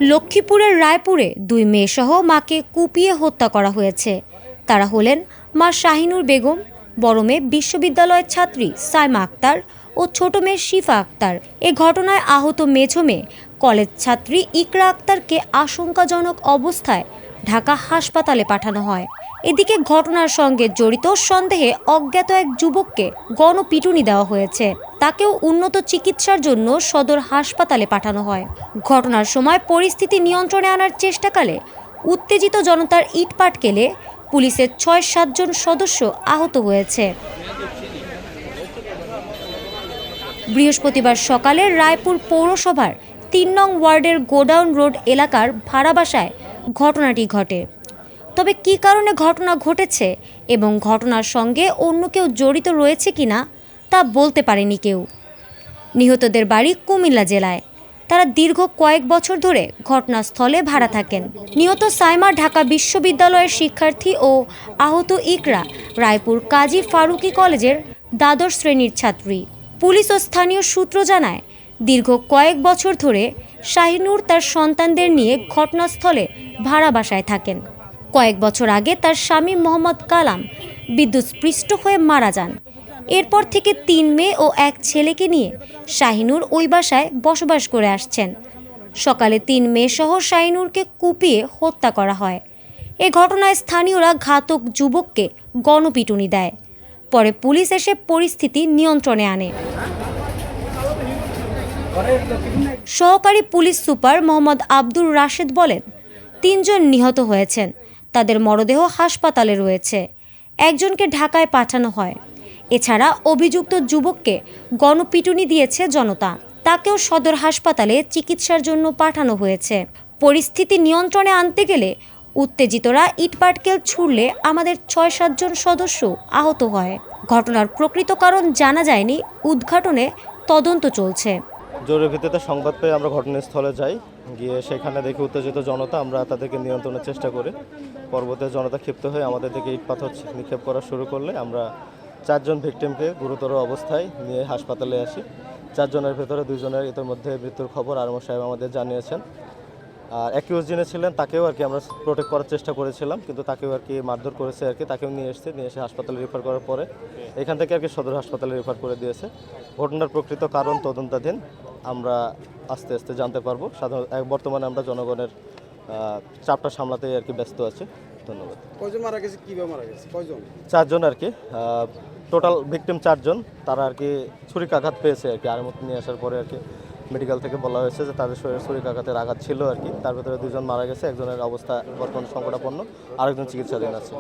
লক্ষ্মীপুরের রায়পুরে দুই মেয়েসহ মাকে কুপিয়ে হত্যা করা হয়েছে। তারা হলেন মা শাহিনুর বেগম, বড় মেয়ে বিশ্ববিদ্যালয়ের ছাত্রী সাইমা আক্তার ও ছোট মেয়ে শিফা আক্তার। এ ঘটনায় আহত মেঝো মেয়ে কলেজ ছাত্রী ইকরা আক্তারকে আশঙ্কাজনক অবস্থায় ঢাকা হাসপাতালে পাঠানো হয়। এদিকে ঘটনার সঙ্গে জড়িত সন্দেহে অজ্ঞাত এক যুবককে গণপিটুনি দেওয়া হয়েছে। তাকেও উন্নত চিকিৎসার জন্য সদর হাসপাতালে পাঠানো হয়। ঘটনার সময় পরিস্থিতি নিয়ন্ত্রণে আনার চেষ্টাকালে উত্তেজিত জনতার ইট পাটকেলে পুলিশের ৬-৭ জন সদস্য আহত হয়েছে। বৃহস্পতিবার সকালে রায়পুর পৌরসভার ৩ নং ওয়ার্ডের গোডাউন রোড এলাকার ভাড়া বাসায় ঘটনাটি ঘটে। তবে কী কারণে ঘটনা ঘটেছে এবং ঘটনার সঙ্গে অন্য কেউ জড়িত রয়েছে কিনা তা বলতে পারেনি কেউ। নিহতদের বাড়ি কুমিল্লা জেলায়। তারা দীর্ঘ কয়েক বছর ধরে ঘটনাস্থলে ভাড়া থাকেন। নিহত সাইমা ঢাকা বিশ্ববিদ্যালয়ের শিক্ষার্থী ও আহত ইকরা রায়পুর কাজী ফারুকি কলেজের দ্বাদশ শ্রেণীর ছাত্রী। পুলিশ ও স্থানীয় সূত্র জানায়, দীর্ঘ কয়েক বছর ধরে শাহিনুর তার সন্তানদের নিয়ে ঘটনাস্থলে ভাড়া বাসায় থাকেন। কয়েক বছর আগে তার স্বামী মোহাম্মদ কালাম বিদ্যুৎস্পৃষ্ট হয়ে মারা যান। এরপর থেকে ৩ মেয়ে ও ১ ছেলেকে নিয়ে শাহিনুর ওই বাসায় বসবাস করে আসছেন। সকালে ৩ মেয়েসহ শাহিনুরকে কুপিয়ে হত্যা করা হয়। এ ঘটনায় স্থানীয়রা ঘাতক যুবককে গণপিটুনি দেয়। পরে পুলিশ এসে পরিস্থিতি নিয়ন্ত্রণে আনে। সহকারী পুলিশ সুপার মোহাম্মদ আব্দুর রাশেদ বলেন, ৩ জন নিহত হয়েছেন। তাদের মরদেহ হাসপাতালে রয়েছে। একজনকে ঢাকায় পাঠানো হয়। এছাড়া অভিযুক্ত যুবককে গণপিটুনি দিয়েছে জনতা। তাকেও সদর হাসপাতালে চিকিৎসার জন্য পাঠানো হয়েছে। পরিস্থিতি নিয়ন্ত্রণে আনতে গেলে উত্তেজিতরা ইটপাটকেল ছুড়লে আমাদের ৬-৭ জন সদস্য আহত হয়। ঘটনার প্রকৃত কারণ জানা যায়নি। উদ্ঘাটনে তদন্ত চলছে। জরুরি ভিত্তিতে সংবাদ পেয়ে আমরা ঘটনাস্থলে যাই। গিয়ে সেখানে দেখি উত্তেজিত জনতা। আমরা তাদেরকে নিয়ন্ত্রণের চেষ্টা করি। পরবর্তী জনতা ক্ষিপ্ত হয়ে আমাদের দিকে ইট পাথর নিক্ষেপ করা শুরু করলে আমরা ৪ জন ভিকটিমকে গুরুতর অবস্থায় নিয়ে হাসপাতালে আসি। ৪ জনের ভেতরে 2 জনের ইতিমধ্যে মৃত্যুর খবর আরমো সাহেব আমাদের জানিয়েছেন। আর অ্যাকিউজ যিনি ছিলেন তাকেও আমরা প্রোটেক্ট করার চেষ্টা করেছিলাম, কিন্তু তাকেও মারধর করেছে তাকেও নিয়ে এসে হাসপাতালে রেফার করার পরে এখান থেকে সদর হাসপাতালে রেফার করে দিয়েছে। ঘটনার প্রকৃত কারণ তদন্তাধীন। আমরা আস্তে আস্তে জানতে পারবো। বর্তমানে আমরা জনগণের চাপটা সামলাতেই ব্যস্ত আছি। ধন্যবাদ। কয়জন মারা গেছে, কিভাবে মারা গেছে, কয়জন? 4 জন টোটাল ভিকটিম 4 জন। তারা ছুরিকাঘাত পেয়েছে আর মতো নিয়ে আসার পরে মেডিকেল থেকে বলা হয়েছে যে তাদের শরীরে ছুরিকাঘাতের আঘাত ছিল। তার ভেতরে 2 জন মারা গেছে। একজনের অবস্থা বর্তমানে সংকটাপন্ন, আরেকজন চিকিৎসাধীন আছে।